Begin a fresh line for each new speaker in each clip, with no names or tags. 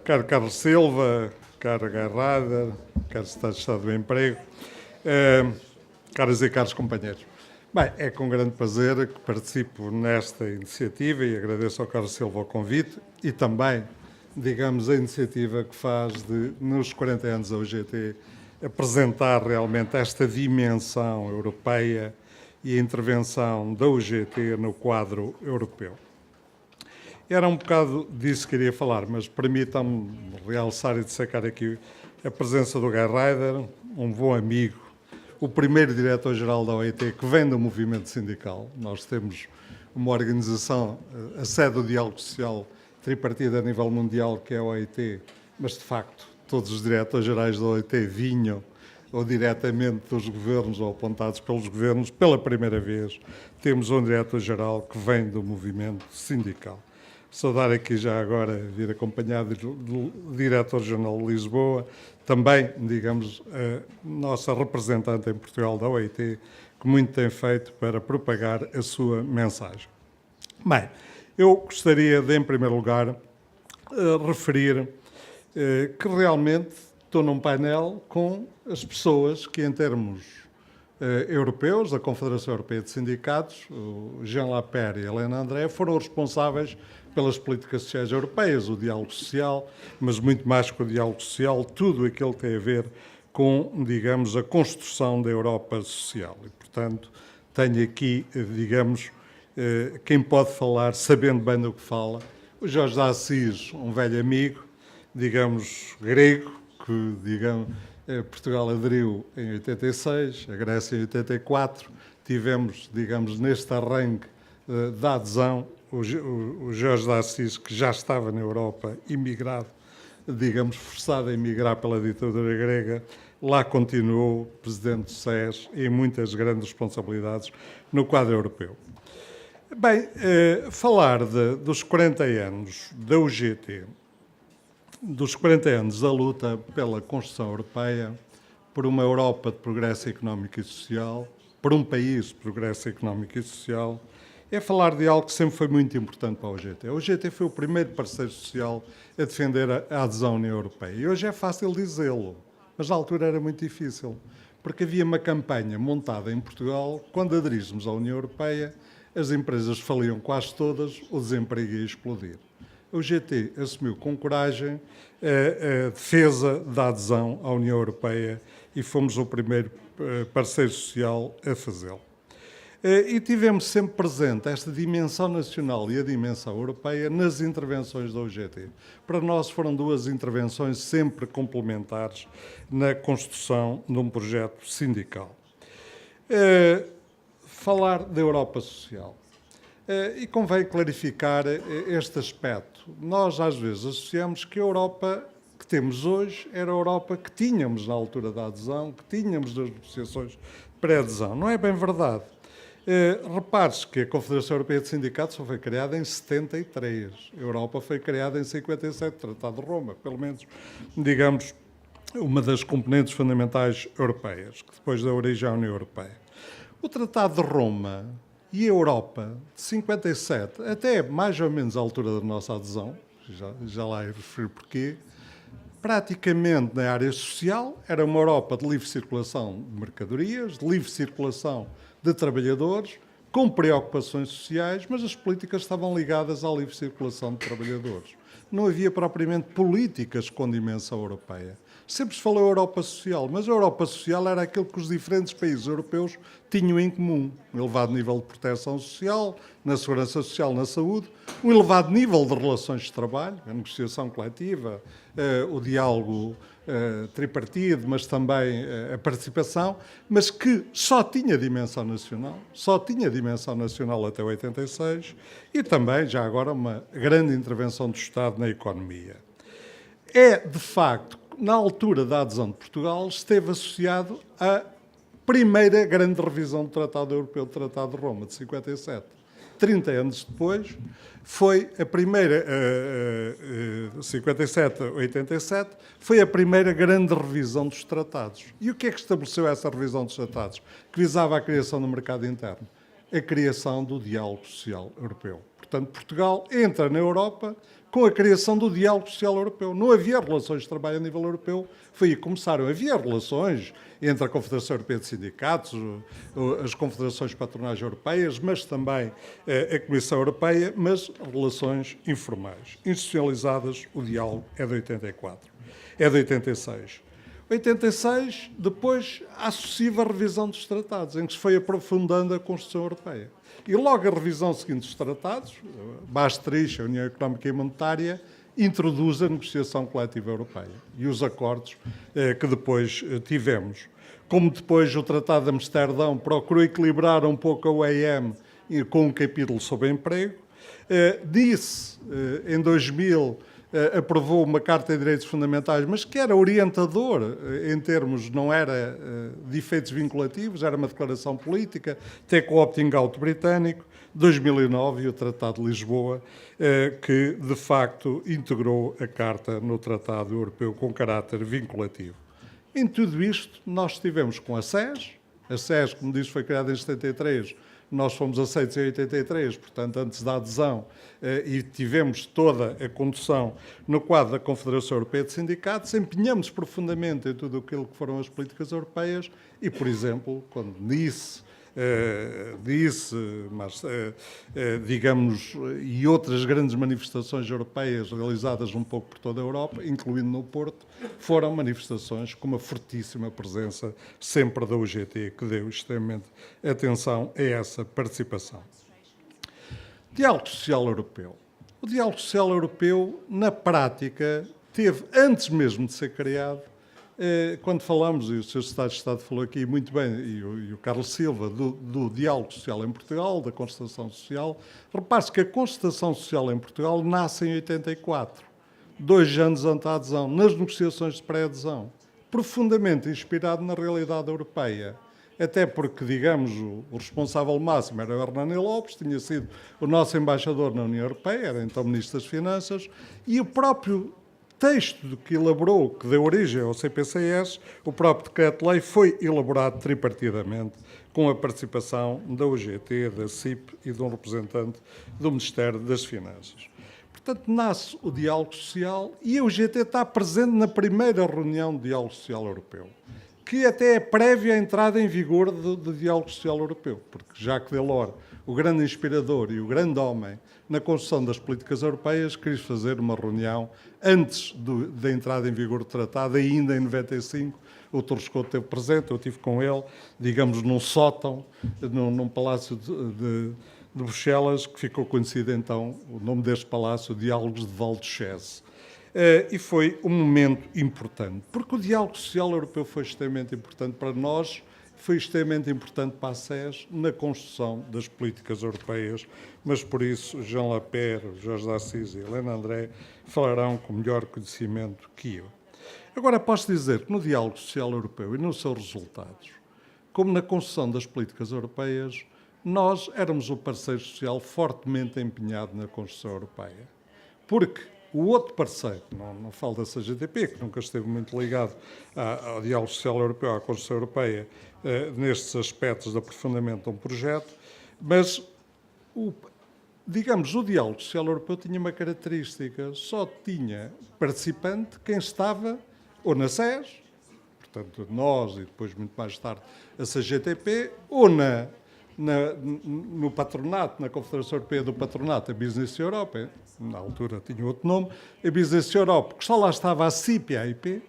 Caro Carlos Silva, caro Garrada, caro Secretário de Estado do Emprego, caras e caros companheiros. Bem, é com grande prazer que participo nesta iniciativa e agradeço ao Carlos Silva o convite e também, digamos, a iniciativa que faz de, nos 40 anos da UGT, apresentar realmente esta dimensão europeia e a intervenção da UGT no quadro europeu. Era um bocado disso que queria falar, mas permitam-me realçar e destacar aqui a presença do Guy Ryder, um bom amigo, o primeiro diretor-geral da OIT que vem do movimento sindical. Nós temos uma organização, a sede do diálogo social tripartida a nível mundial, que é a OIT, mas de facto todos os diretores-gerais da OIT vinham ou diretamente dos governos ou apontados pelos governos. Pela primeira vez temos um diretor-geral que vem do movimento sindical. Saudar aqui já agora vir acompanhado do diretor-geral de Lisboa, também, digamos, a nossa representante em Portugal da OIT, que muito tem feito para propagar a sua mensagem. Bem, eu gostaria de, em primeiro lugar, referir que realmente estou num painel com as pessoas que, em termos europeus, da Confederação Europeia de Sindicatos, o Jean Lapierre e a Helena André, foram responsáveis pelas políticas sociais europeias, o diálogo social, mas muito mais que o diálogo social, tudo aquilo que tem a ver com, digamos, a construção da Europa social. E, portanto, tenho aqui, digamos, quem pode falar sabendo bem do que fala, o Jorge de Assis, um velho amigo, digamos, grego, que, digamos, Portugal aderiu em 86, a Grécia em 84, tivemos, digamos, neste arranque da adesão, o Jorge de Assis, que já estava na Europa, imigrado, digamos, forçado a emigrar pela ditadura grega, lá continuou presidente do SES e muitas grandes responsabilidades no quadro europeu. Bem, falar dos 40 anos da UGT, dos 40 anos da luta pela construção europeia, por uma Europa de progresso económico e social, por um país de progresso económico e social, é falar de algo que sempre foi muito importante para a UGT. A UGT foi o primeiro parceiro social a defender a adesão à União Europeia. E hoje é fácil dizê-lo, mas na altura era muito difícil, porque havia uma campanha montada em Portugal, quando aderíssemos à União Europeia, as empresas faliam quase todas, o desemprego ia explodir. A UGT assumiu com coragem a defesa da adesão à União Europeia e fomos o primeiro parceiro social a fazê-lo. E tivemos sempre presente esta dimensão nacional e a dimensão europeia nas intervenções da UGT. Para nós foram duas intervenções sempre complementares na construção de um projeto sindical. Falar da Europa social. E convém clarificar este aspecto. Nós, às vezes, associamos que a Europa que temos hoje era a Europa que tínhamos na altura da adesão, que tínhamos das negociações pré-adesão. Não é bem verdade. Repare-se que a Confederação Europeia de Sindicatos só foi criada em 73. A Europa foi criada em 57, Tratado de Roma, pelo menos, digamos, uma das componentes fundamentais europeias, que depois dá origem à União Europeia. O Tratado de Roma e a Europa de 57, até mais ou menos à altura da nossa adesão, já lá referi porquê, praticamente na área social, era uma Europa de livre circulação de mercadorias, de livre circulação de trabalhadores, com preocupações sociais, mas as políticas estavam ligadas à livre circulação de trabalhadores. Não havia propriamente políticas com dimensão europeia. Sempre se falou Europa social, mas a Europa social era aquilo que os diferentes países europeus tinham em comum. Um elevado nível de proteção social, na segurança social, na saúde, um elevado nível de relações de trabalho, a negociação coletiva, o diálogo tripartido, mas também a participação, mas que só tinha dimensão nacional até 86 e também, já agora, uma grande intervenção do Estado na economia. É, de facto, na altura da adesão de Portugal, esteve associado à primeira grande revisão do Tratado Europeu, do Tratado de Roma, de 57. 30 anos depois, foi a primeira, 57 a 87, foi a primeira grande revisão dos tratados. E o que é que estabeleceu essa revisão dos tratados? Que visava a criação do mercado interno, a criação do diálogo social europeu. Portanto, Portugal entra na Europa com a criação do diálogo social europeu. Não havia relações de trabalho a nível europeu, foi aí que começaram. Havia relações entre a Confederação Europeia de Sindicatos, as confederações patronais europeias, mas também a Comissão Europeia, mas relações informais. Institucionalizadas, o diálogo é de 84. É de 86. 86, depois, a sucessiva revisão dos tratados, em que se foi aprofundando a Constituição Europeia. E logo a revisão seguinte dos tratados, Maastricht, a União Económica e Monetária, introduz a negociação coletiva europeia e os acordos que depois tivemos. Como depois o Tratado de Amsterdão procurou equilibrar um pouco a OEM com um capítulo sobre emprego, disse, em 2000, aprovou uma Carta de Direitos Fundamentais, mas que era orientador em termos, não era de efeitos vinculativos, era uma declaração política, até com o opting-out britânico, 2009, e o Tratado de Lisboa, que de facto integrou a Carta no Tratado Europeu com caráter vinculativo. Em tudo isto, nós estivemos com a SES, como disse, foi criada em 73, nós fomos aceitos em 83, portanto, antes da adesão, e tivemos toda a condução no quadro da Confederação Europeia de Sindicatos, empenhamos profundamente em tudo aquilo que foram as políticas europeias e, por exemplo, quando digamos, e outras grandes manifestações europeias realizadas um pouco por toda a Europa, incluindo no Porto, foram manifestações com uma fortíssima presença sempre da UGT, que deu extremamente atenção a essa participação. Diálogo Social Europeu. O Diálogo Social Europeu, na prática, teve, antes mesmo de ser criado, quando falamos, e o Sr. Secretário de Estado falou aqui muito bem, e o Carlos Silva, do diálogo social em Portugal, da concertação social, repare-se que a concertação social em Portugal nasce em 84, 2 anos antes da adesão, nas negociações de pré-adesão, profundamente inspirado na realidade europeia. Até porque, digamos, o responsável máximo era o Hernani Lopes, tinha sido o nosso embaixador na União Europeia, era então Ministro das Finanças, e o próprio texto que elaborou, que deu origem ao CPCS, o próprio decreto-lei foi elaborado tripartidamente com a participação da UGT, da CIP e de um representante do Ministério das Finanças. Portanto, nasce o diálogo social e a UGT está presente na primeira reunião de diálogo social europeu, que até é prévia à entrada em vigor do diálogo social europeu, porque Jacques Delors, o grande inspirador e o grande homem na construção das políticas europeias, quis fazer uma reunião antes da entrada em vigor do tratado, ainda em 95, o Torrescoto esteve presente, eu estive com ele, digamos, num sótão, num palácio de Bruxelas, que ficou conhecido então, o nome deste palácio, Diálogos de Valdechese. E foi um momento importante, porque o diálogo social europeu foi extremamente importante para nós, foi extremamente importante para a SES na construção das políticas europeias, mas por isso Jean Lapierre, Jorge de Assis e Helena André falarão com melhor conhecimento que eu. Agora, posso dizer que no diálogo social europeu e nos seus resultados, como na construção das políticas europeias, nós éramos o parceiro social fortemente empenhado na construção europeia. Porque o outro parceiro, não falo da CGTP, que nunca esteve muito ligado ao diálogo social europeu, à construção europeia, nestes aspectos de aprofundamento de um projeto, mas, digamos, o diálogo social europeu tinha uma característica, só tinha participante quem estava ou na SES, portanto nós e depois muito mais tarde a CGTP, ou no patronato, na Confederação Europeia do Patronato, a Business Europe, na altura tinha outro nome, a Business Europe, que só lá estava a CIP e a AIP,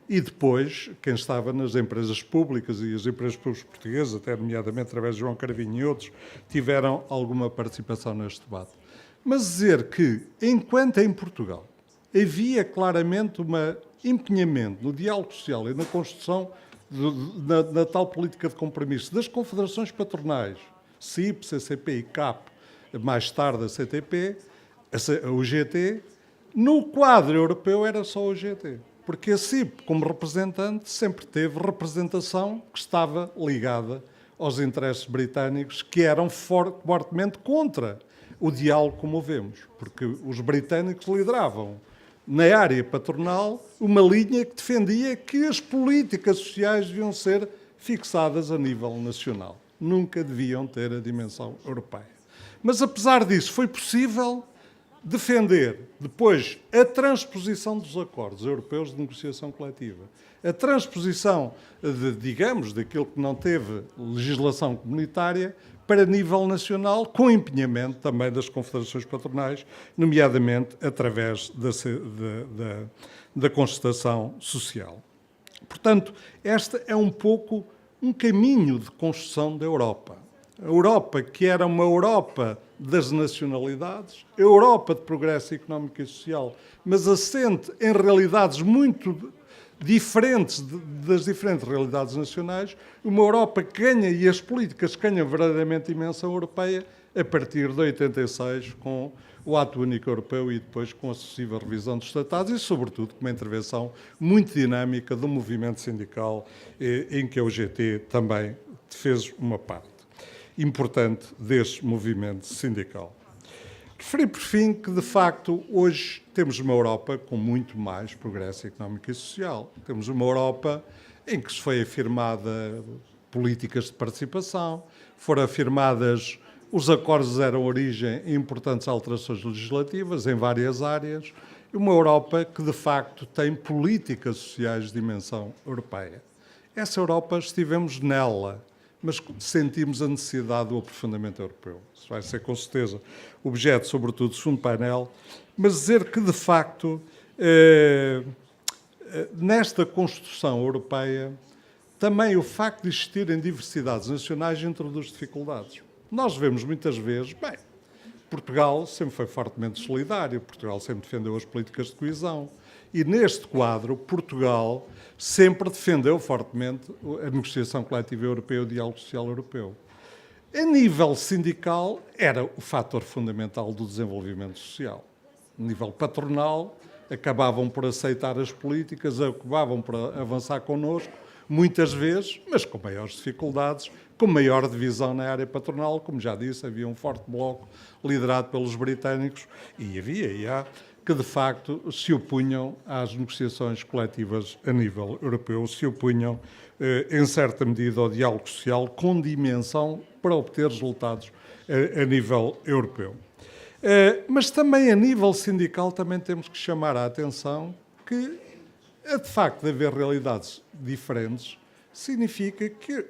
e depois quem estava nas empresas públicas e as empresas públicas portuguesas, até nomeadamente através de João Caravinho e outros, tiveram alguma participação neste debate. Mas dizer que, enquanto em Portugal havia claramente um empenhamento no diálogo social e na construção na tal política de compromisso das confederações patronais, CIP, CCP e CAP, mais tarde a CTP, a UGT, no quadro europeu era só a UGT, porque a CIP, como representante, sempre teve representação que estava ligada aos interesses britânicos, que eram fortemente contra o diálogo como vemos, porque os britânicos lideravam na área patronal, uma linha que defendia que as políticas sociais deviam ser fixadas a nível nacional. Nunca deviam ter a dimensão europeia. Mas, apesar disso, foi possível defender depois a transposição dos acordos europeus de negociação coletiva, a transposição, digamos, daquilo que não teve legislação comunitária para nível nacional, com empenhamento também das confederações patronais, nomeadamente através da concertação social. Portanto, este é um pouco um caminho de construção da Europa. A Europa, que era uma Europa das nacionalidades, a Europa de progresso económico e social, mas assente em realidades muito diferentes das diferentes realidades nacionais, uma Europa que ganha, e as políticas que ganham verdadeiramente dimensão europeia, a partir de 86, com o Ato Único Europeu e depois com a sucessiva revisão dos tratados e, sobretudo, com uma intervenção muito dinâmica do movimento sindical, em que a UGT também fez uma parte importante deste movimento sindical. Referi, por fim, que, de facto, hoje temos uma Europa com muito mais progresso económico e social. Temos uma Europa em que se foi afirmada políticas de participação, foram afirmadas, os acordos deram origem a importantes alterações legislativas em várias áreas, e uma Europa que, de facto, tem políticas sociais de dimensão europeia. Essa Europa, estivemos nela, mas sentimos a necessidade do aprofundamento europeu. Isso vai ser, com certeza, objeto, sobretudo, do segundo painel, mas dizer que, de facto, nesta construção europeia, também o facto de existirem diversidades nacionais introduz dificuldades. Nós vemos muitas vezes, bem, Portugal sempre foi fortemente solidário, Portugal sempre defendeu as políticas de coesão, e neste quadro, Portugal sempre defendeu fortemente a negociação coletiva europeia, o diálogo social europeu. A nível sindical, era o fator fundamental do desenvolvimento social. A nível patronal, acabavam por aceitar as políticas, acabavam por avançar connosco, muitas vezes, mas com maiores dificuldades, com maior divisão na área patronal. Como já disse, havia um forte bloco liderado pelos britânicos e há que, de facto, se opunham às negociações coletivas a nível europeu, se opunham, em certa medida, ao diálogo social com dimensão para obter resultados a nível europeu. Mas também a nível sindical também temos que chamar a atenção que, de facto, de haver realidades diferentes, significa que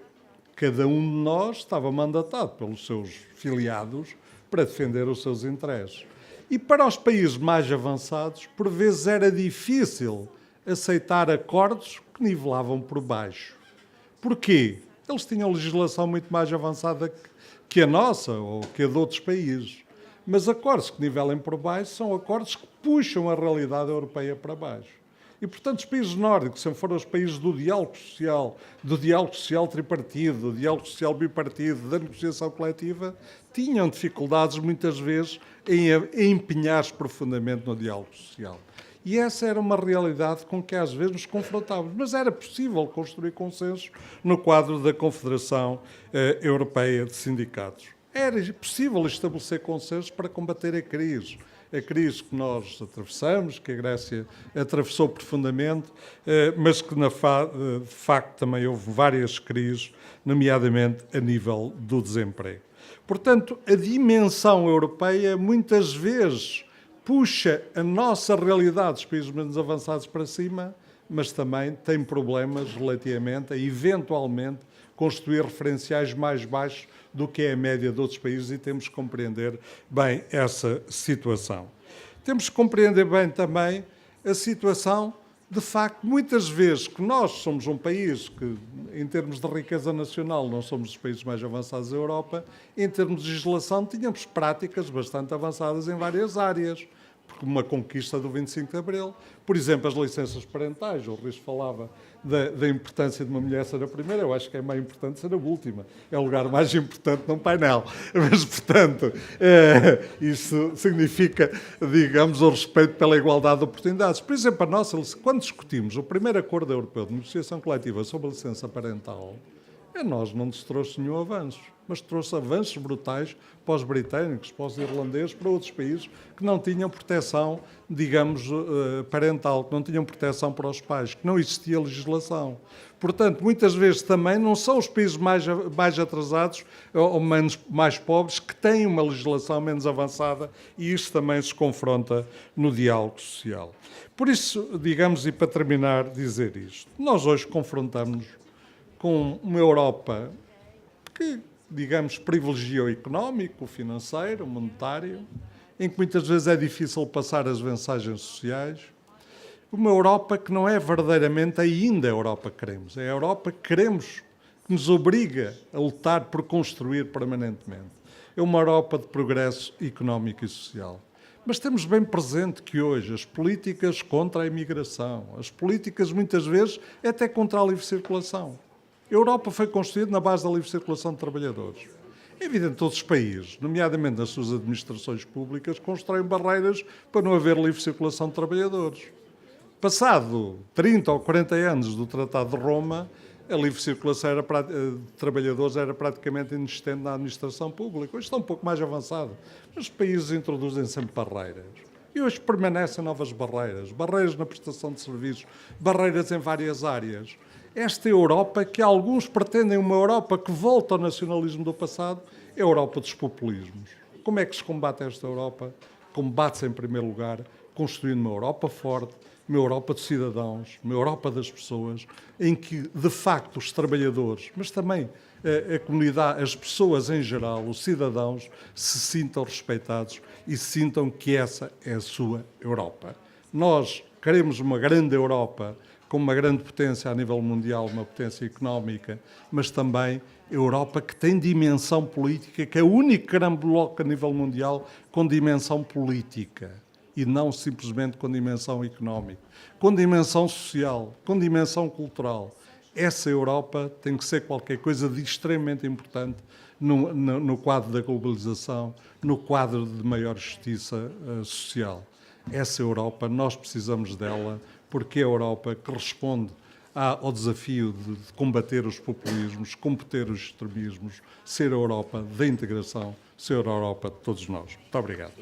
cada um de nós estava mandatado pelos seus filiados para defender os seus interesses. E para os países mais avançados, por vezes era difícil aceitar acordos que nivelavam por baixo. Porquê? Eles tinham legislação muito mais avançada que a nossa ou que a de outros países. Mas acordos que nivelem por baixo são acordos que puxam a realidade europeia para baixo. E, portanto, os países nórdicos sempre foram os países do diálogo social tripartido, do diálogo social bipartido, da negociação coletiva, tinham dificuldades, muitas vezes, em empenhar-se profundamente no diálogo social. E essa era uma realidade com que, às vezes, nos confrontávamos. Mas era possível construir consensos no quadro da Confederação Europeia de Sindicatos. Era possível estabelecer consensos para combater a crise que nós atravessamos, que a Grécia atravessou profundamente, mas que, de facto, também houve várias crises, nomeadamente a nível do desemprego. Portanto, a dimensão europeia, muitas vezes, puxa a nossa realidade dos países menos avançados para cima, mas também tem problemas relativamente a, eventualmente, construir referenciais mais baixos do que é a média de outros países, e temos que compreender bem essa situação. Temos que compreender bem também a situação, de facto, muitas vezes que nós somos um país que, em termos de riqueza nacional, não somos os países mais avançados da Europa, em termos de legislação, tínhamos práticas bastante avançadas em várias áreas, porque uma conquista do 25 de Abril, por exemplo, as licenças parentais, o Riz falava da importância de uma mulher ser a primeira, eu acho que é mais importante ser a última, é o lugar mais importante num painel, mas, portanto, isso significa, digamos, o respeito pela igualdade de oportunidades. Por exemplo, quando discutimos o primeiro acordo europeu de negociação coletiva sobre a licença parental, a nós não nos trouxe nenhum avanço, mas trouxe avanços brutais para os britânicos, para os irlandeses, para outros países que não tinham proteção, digamos, parental, que não tinham proteção para os pais, que não existia legislação. Portanto, muitas vezes também não são os países mais atrasados ou mais pobres que têm uma legislação menos avançada, e isso também se confronta no diálogo social. Por isso, digamos, e para terminar, dizer isto, nós hoje confrontamos-nos com uma Europa que, digamos, privilegia o económico, o financeiro, o monetário, em que muitas vezes é difícil passar as mensagens sociais. Uma Europa que não é verdadeiramente ainda a Europa que queremos. É a Europa que queremos, que nos obriga a lutar por construir permanentemente. É uma Europa de progresso económico e social. Mas temos bem presente que hoje as políticas contra a imigração, as políticas muitas vezes até contra a livre circulação. A Europa foi construída na base da livre circulação de trabalhadores. É evidente que todos os países, nomeadamente nas suas administrações públicas, constroem barreiras para não haver livre circulação de trabalhadores. Passado 30 ou 40 anos do Tratado de Roma, a livre circulação de trabalhadores era praticamente inexistente na administração pública. Hoje está um pouco mais avançado, mas os países introduzem sempre barreiras. E hoje permanecem novas barreiras, barreiras na prestação de serviços, barreiras em várias áreas. Esta Europa, que alguns pretendem uma Europa que volta ao nacionalismo do passado, é a Europa dos populismos. Como é que se combate esta Europa? Combate-se, em primeiro lugar, construindo uma Europa forte, uma Europa de cidadãos, uma Europa das pessoas, em que, de facto, os trabalhadores, mas também a comunidade, as pessoas em geral, os cidadãos, se sintam respeitados e sintam que essa é a sua Europa. Nós queremos uma grande Europa com uma grande potência a nível mundial, uma potência económica, mas também a Europa que tem dimensão política, que é o único grande bloco a nível mundial com dimensão política e não simplesmente com dimensão económica, com dimensão social, com dimensão cultural. Essa Europa tem que ser qualquer coisa de extremamente importante no quadro da globalização, no quadro de maior justiça social. Essa Europa, nós precisamos dela, porque é a Europa que responde ao desafio de combater os populismos, combater os extremismos, ser a Europa da integração, ser a Europa de todos nós. Muito obrigado.